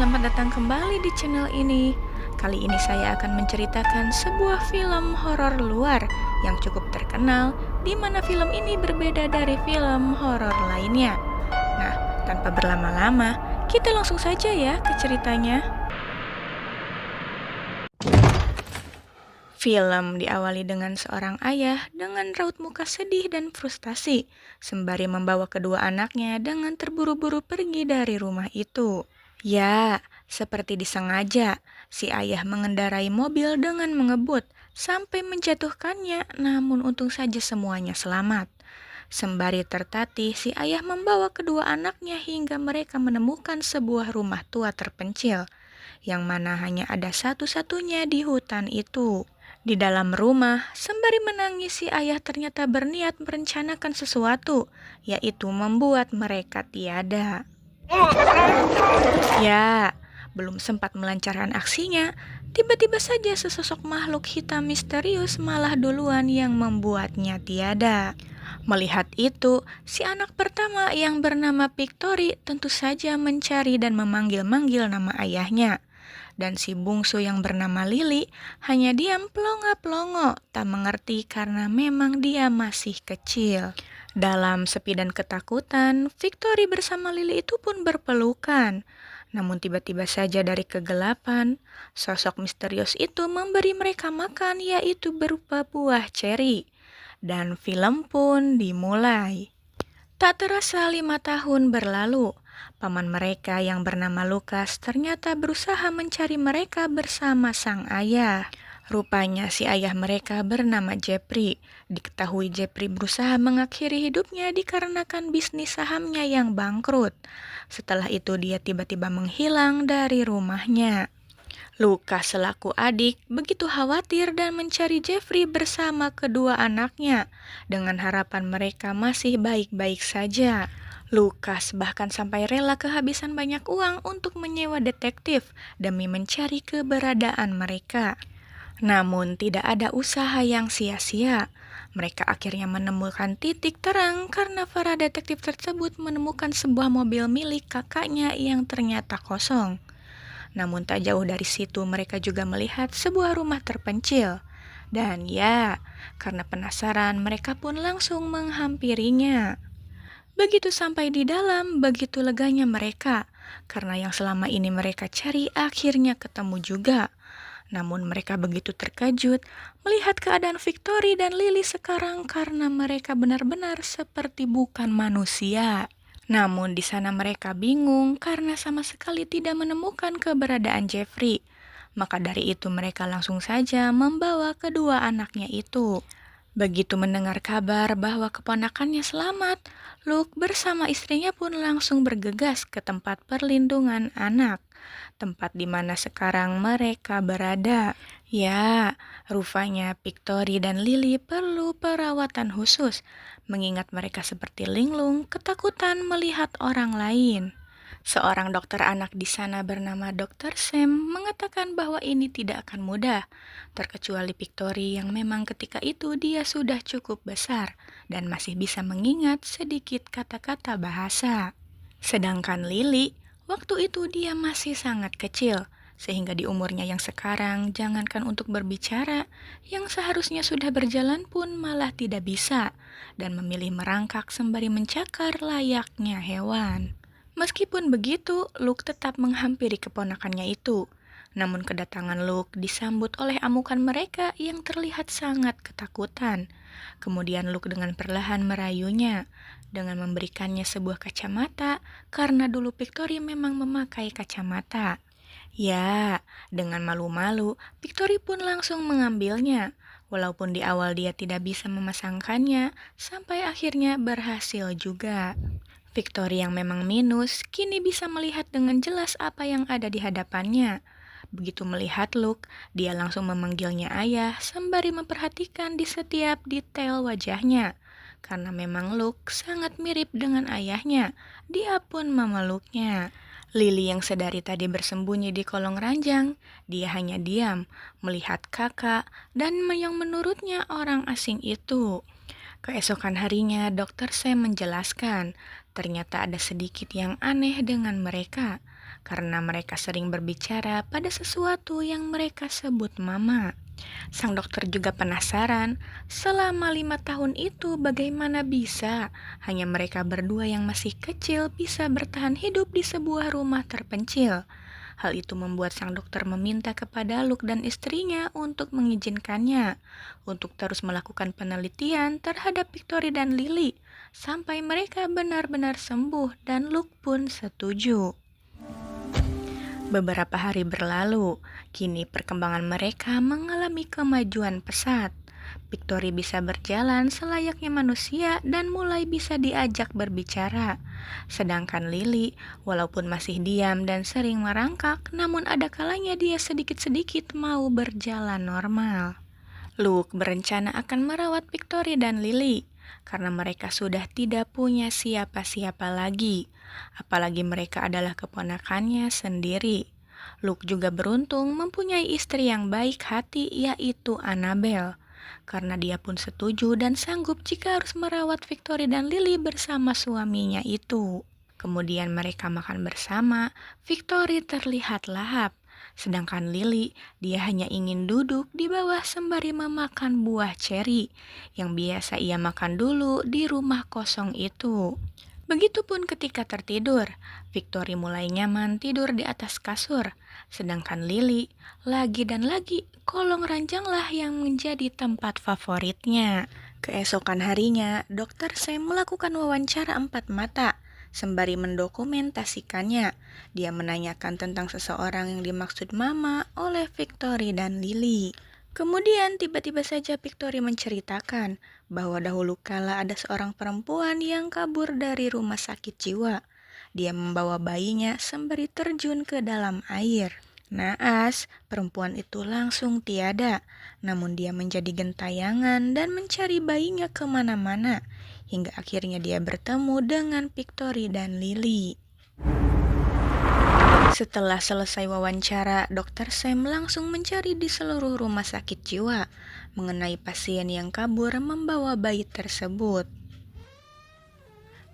selamat datang kembali di channel ini. Kali ini saya akan menceritakan sebuah film horor luar yang cukup terkenal, di mana film ini berbeda dari film horor lainnya. Nah, tanpa berlama-lama, kita langsung saja ya ke ceritanya. Film diawali dengan seorang ayah dengan raut muka sedih dan frustasi, sembari membawa kedua anaknya dengan terburu-buru pergi dari rumah itu. Ya, seperti disengaja, si ayah mengendarai mobil dengan mengebut sampai menjatuhkannya, namun untung saja semuanya selamat. Sembari tertatih, si ayah membawa kedua anaknya hingga mereka menemukan sebuah rumah tua terpencil, yang mana hanya ada satu-satunya di hutan itu. Di dalam rumah, sembari menangis si ayah ternyata berniat merencanakan sesuatu, yaitu membuat mereka tiada. Ya, belum sempat melancarkan aksinya, tiba-tiba saja sesosok makhluk hitam misterius malah duluan yang membuatnya tiada. Melihat itu, si anak pertama yang bernama Victory tentu saja mencari dan memanggil-manggil nama ayahnya. Dan si bungsu yang bernama Lily hanya diam pelongo-pelongo, tak mengerti karena memang dia masih kecil. Dalam sepi dan ketakutan, Victory bersama Lily itu pun berpelukan. Namun tiba-tiba saja dari kegelapan, sosok misterius itu memberi mereka makan, yaitu berupa buah ceri. Dan film pun dimulai. Tak terasa 5 tahun berlalu. Paman mereka yang bernama Lukas ternyata berusaha mencari mereka bersama sang ayah. Rupanya si ayah mereka bernama Jeffrey. Diketahui Jeffrey berusaha mengakhiri hidupnya dikarenakan bisnis sahamnya yang bangkrut. Setelah itu dia tiba-tiba menghilang dari rumahnya. Lukas selaku adik begitu khawatir dan mencari Jeffrey bersama kedua anaknya dengan harapan mereka masih baik-baik saja. Lukas bahkan sampai rela kehabisan banyak uang untuk menyewa detektif demi mencari keberadaan mereka. Namun tidak ada usaha yang sia-sia. Mereka akhirnya menemukan titik terang karena para detektif tersebut menemukan sebuah mobil milik kakaknya yang ternyata kosong. Namun tak jauh dari situ mereka juga melihat sebuah rumah terpencil. Dan ya, karena penasaran mereka pun langsung menghampirinya. Begitu sampai di dalam, begitu leganya mereka. Karena yang selama ini mereka cari akhirnya ketemu juga. Namun mereka begitu terkejut melihat keadaan Victory dan Lily sekarang karena mereka benar-benar seperti bukan manusia. Namun di sana mereka bingung karena sama sekali tidak menemukan keberadaan Jeffrey. Maka dari itu mereka langsung saja membawa kedua anaknya itu. Begitu mendengar kabar bahwa keponakannya selamat, Luke bersama istrinya pun langsung bergegas ke tempat perlindungan anak. Tempat di mana sekarang mereka berada. Ya, rupanya Victory dan Lily perlu perawatan khusus, mengingat mereka seperti linglung ketakutan melihat orang lain. Seorang dokter anak di sana bernama Dr. Sam mengatakan bahwa ini tidak akan mudah, terkecuali Victory yang memang ketika itu dia sudah cukup besar dan masih bisa mengingat sedikit kata-kata bahasa. Sedangkan Lily, waktu itu dia masih sangat kecil, sehingga di umurnya yang sekarang jangankan untuk berbicara, yang seharusnya sudah berjalan pun malah tidak bisa, dan memilih merangkak sembari mencakar layaknya hewan. Meskipun begitu, Luke tetap menghampiri keponakannya itu. Namun kedatangan Luke disambut oleh amukan mereka yang terlihat sangat ketakutan. Kemudian Luke dengan perlahan merayunya, dengan memberikannya sebuah kacamata, karena dulu Victory memang memakai kacamata. Ya, dengan malu-malu, Victory pun langsung mengambilnya. Walaupun di awal dia tidak bisa memasangkannya, sampai akhirnya berhasil juga. Victory yang memang minus, kini bisa melihat dengan jelas apa yang ada di hadapannya. Begitu melihat Luke, dia langsung memanggilnya ayah sembari memperhatikan di setiap detail wajahnya. Karena memang Luke sangat mirip dengan ayahnya, dia pun memeluknya. Lily yang sedari tadi bersembunyi di kolong ranjang, dia hanya diam, melihat kakak dan yang menurutnya orang asing itu. Keesokan harinya, Dr. Sam menjelaskan, ternyata ada sedikit yang aneh dengan mereka, karena mereka sering berbicara pada sesuatu yang mereka sebut mama. Sang dokter juga penasaran, selama 5 tahun itu bagaimana bisa hanya mereka berdua yang masih kecil bisa bertahan hidup di sebuah rumah terpencil. Hal itu membuat sang dokter meminta kepada Luke dan istrinya untuk mengizinkannya untuk terus melakukan penelitian terhadap Victory dan Lily sampai mereka benar-benar sembuh dan Luke pun setuju. Beberapa hari berlalu, kini perkembangan mereka mengalami kemajuan pesat. Victory bisa berjalan selayaknya manusia dan mulai bisa diajak berbicara. Sedangkan Lily, walaupun masih diam dan sering merangkak, namun ada kalanya dia sedikit-sedikit mau berjalan normal. Luke berencana akan merawat Victory dan Lily, karena mereka sudah tidak punya siapa-siapa lagi, apalagi mereka adalah keponakannya sendiri. Luke juga beruntung mempunyai istri yang baik hati, yaitu Annabelle, karena dia pun setuju dan sanggup jika harus merawat Victory dan Lily bersama suaminya itu. Kemudian mereka makan bersama. Victory terlihat lahap, sedangkan Lily, dia hanya ingin duduk di bawah sembari memakan buah ceri yang biasa ia makan dulu di rumah kosong itu. Begitupun ketika tertidur, Victory mulai nyaman tidur di atas kasur, sedangkan Lily, lagi dan lagi, kolong ranjanglah yang menjadi tempat favoritnya. Keesokan harinya, Dr. Sam melakukan wawancara 4 mata, sembari mendokumentasikannya. Dia menanyakan tentang seseorang yang dimaksud Mama oleh Victory dan Lily. Kemudian tiba-tiba saja Victory menceritakan bahwa dahulu kala ada seorang perempuan yang kabur dari rumah sakit jiwa. Dia membawa bayinya sembari terjun ke dalam air. Naas, perempuan itu langsung tiada, namun dia menjadi gentayangan dan mencari bayinya kemana-mana, hingga akhirnya dia bertemu dengan Victory dan Lily. Setelah selesai wawancara, Dr. Sam langsung mencari di seluruh rumah sakit jiwa mengenai pasien yang kabur membawa bayi tersebut.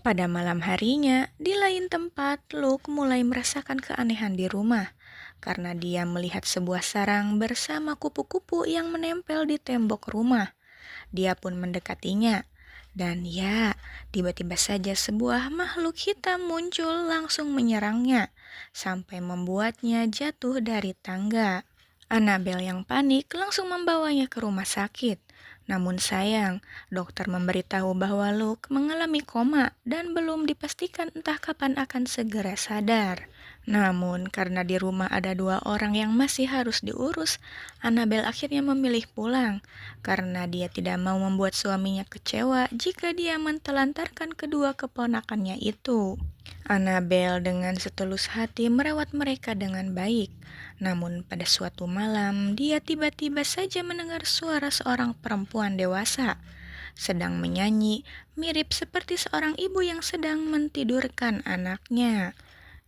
Pada malam harinya, di lain tempat, Luke mulai merasakan keanehan di rumah karena dia melihat sebuah sarang bersama kupu-kupu yang menempel di tembok rumah. Dia pun mendekatinya. Dan ya, tiba-tiba saja sebuah makhluk hitam muncul langsung menyerangnya, sampai membuatnya jatuh dari tangga. Annabelle yang panik langsung membawanya ke rumah sakit. Namun sayang, dokter memberitahu bahwa Luke mengalami koma dan belum dipastikan entah kapan akan segera sadar. Namun karena di rumah ada 2 orang yang masih harus diurus, Annabelle akhirnya memilih pulang karena dia tidak mau membuat suaminya kecewa jika dia mentelantarkan kedua keponakannya itu. Annabelle dengan setulus hati merawat mereka dengan baik. Namun pada suatu malam, dia tiba-tiba saja mendengar suara seorang perempuan dewasa sedang menyanyi, mirip seperti seorang ibu yang sedang mentidurkan anaknya.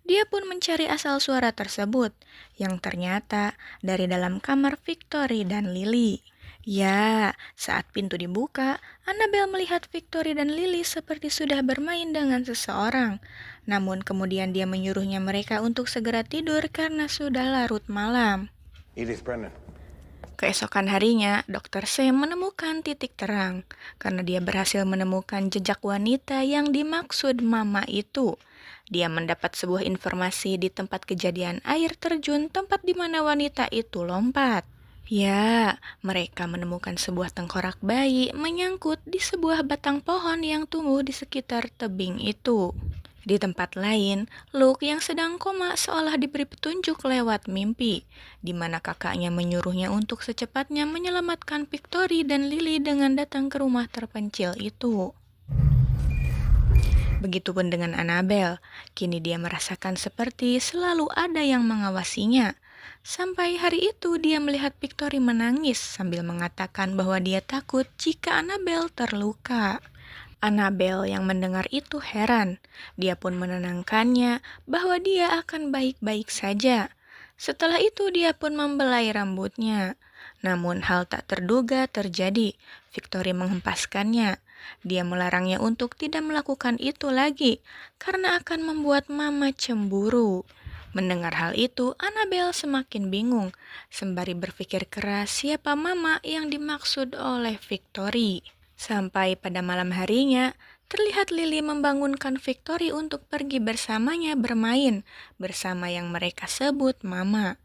Dia pun mencari asal suara tersebut, yang ternyata dari dalam kamar Victory dan Lily. Ya, saat pintu dibuka, Annabelle melihat Victory dan Lily seperti sudah bermain dengan seseorang. Namun kemudian dia menyuruhnya mereka untuk segera tidur karena sudah larut malam. Edith Brennan. Keesokan harinya, Dr. Sam menemukan titik terang karena dia berhasil menemukan jejak wanita yang dimaksud Mama itu. Dia mendapat sebuah informasi di tempat kejadian air terjun, tempat di mana wanita itu lompat. Ya, mereka menemukan sebuah tengkorak bayi menyangkut di sebuah batang pohon yang tumbuh di sekitar tebing itu. Di tempat lain, Luke yang sedang koma seolah diberi petunjuk lewat mimpi, di mana kakaknya menyuruhnya untuk secepatnya menyelamatkan Victory dan Lily dengan datang ke rumah terpencil itu. Begitupun dengan Annabelle, kini dia merasakan seperti selalu ada yang mengawasinya. Sampai hari itu dia melihat Victory menangis sambil mengatakan bahwa dia takut jika Annabelle terluka. Annabelle yang mendengar itu heran. Dia pun menenangkannya bahwa dia akan baik-baik saja. Setelah itu dia pun membelai rambutnya. Namun hal tak terduga terjadi. Victory menghempaskannya. Dia melarangnya untuk tidak melakukan itu lagi karena akan membuat Mama cemburu. Mendengar hal itu, Annabel semakin bingung, sembari berpikir keras siapa mama yang dimaksud oleh Victory. Sampai pada malam harinya, terlihat Lily membangunkan Victory untuk pergi bersamanya bermain, bersama yang mereka sebut mama.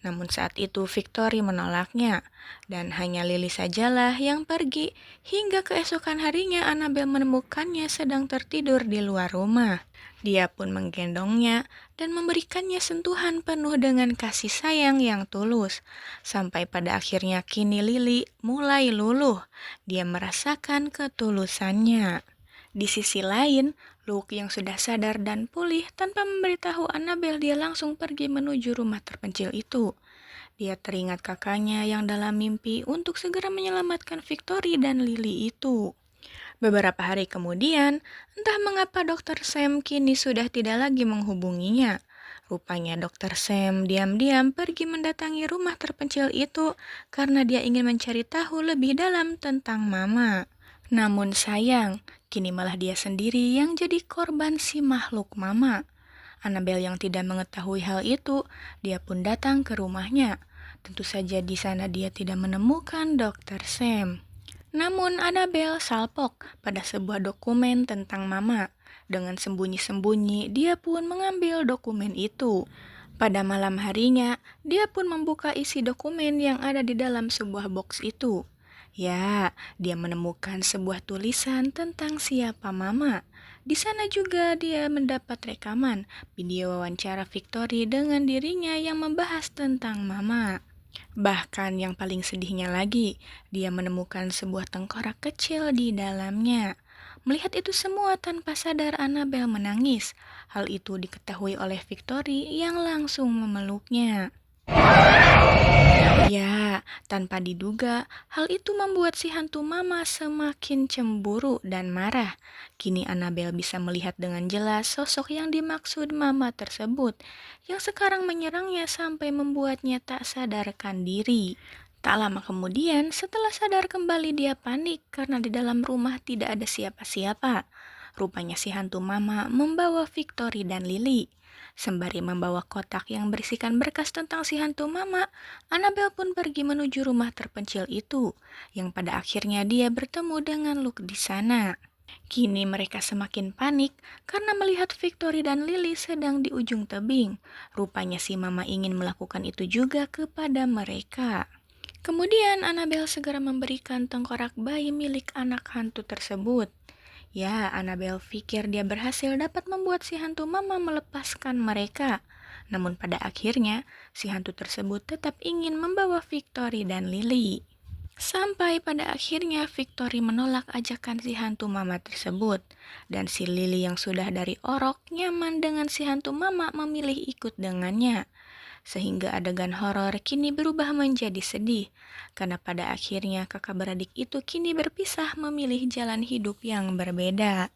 Namun saat itu Victory menolaknya, dan hanya Lily sajalah yang pergi, hingga keesokan harinya Annabel menemukannya sedang tertidur di luar rumah. Dia pun menggendongnya dan memberikannya sentuhan penuh dengan kasih sayang yang tulus. Sampai pada akhirnya kini Lily mulai luluh. Dia merasakan ketulusannya. Di sisi lain, Luke yang sudah sadar dan pulih tanpa memberitahu Annabel dia langsung pergi menuju rumah terpencil itu. Dia teringat kakaknya yang dalam mimpi untuk segera menyelamatkan Victory dan Lily itu. Beberapa hari kemudian, entah mengapa Dokter Sam kini sudah tidak lagi menghubunginya. Rupanya Dokter Sam diam-diam pergi mendatangi rumah terpencil itu karena dia ingin mencari tahu lebih dalam tentang Mama. Namun sayang, kini malah dia sendiri yang jadi korban si makhluk Mama. Annabel yang tidak mengetahui hal itu, dia pun datang ke rumahnya. Tentu saja di sana dia tidak menemukan Dokter Sam. Namun Annabel salpok pada sebuah dokumen tentang Mama. Dengan sembunyi-sembunyi, dia pun mengambil dokumen itu. Pada malam harinya, dia pun membuka isi dokumen yang ada di dalam sebuah box itu. Ya, dia menemukan sebuah tulisan tentang siapa Mama. Di sana juga dia mendapat rekaman video wawancara Victory dengan dirinya yang membahas tentang Mama. Bahkan yang paling sedihnya lagi, dia menemukan sebuah tengkorak kecil di dalamnya. Melihat itu semua tanpa sadar Annabel menangis. Hal itu diketahui oleh Victory yang langsung memeluknya. Ya, tanpa diduga, hal itu membuat si hantu Mama semakin cemburu dan marah. Kini Annabel bisa melihat dengan jelas sosok yang dimaksud Mama tersebut, yang sekarang menyerangnya sampai membuatnya tak sadarkan diri. Tak lama kemudian, setelah sadar kembali dia panik karena di dalam rumah tidak ada siapa-siapa. Rupanya si hantu Mama membawa Victory dan Lily. Sembari membawa kotak yang berisikan berkas tentang si hantu Mama, Annabel pun pergi menuju rumah terpencil itu, yang pada akhirnya dia bertemu dengan Luke di sana. Kini mereka semakin panik karena melihat Victory dan Lily sedang di ujung tebing. Rupanya si Mama ingin melakukan itu juga kepada mereka. Kemudian Annabel segera memberikan tengkorak bayi milik anak hantu tersebut. Ya, Annabel pikir dia berhasil dapat membuat si hantu Mama melepaskan mereka. Namun pada akhirnya, si hantu tersebut tetap ingin membawa Victory dan Lily. Sampai pada akhirnya Victory menolak ajakan si hantu Mama tersebut. Dan si Lily yang sudah dari orok nyaman dengan si hantu Mama memilih ikut dengannya. Sehingga adegan horor kini berubah menjadi sedih, karena pada akhirnya kakak beradik itu kini berpisah memilih jalan hidup yang berbeda.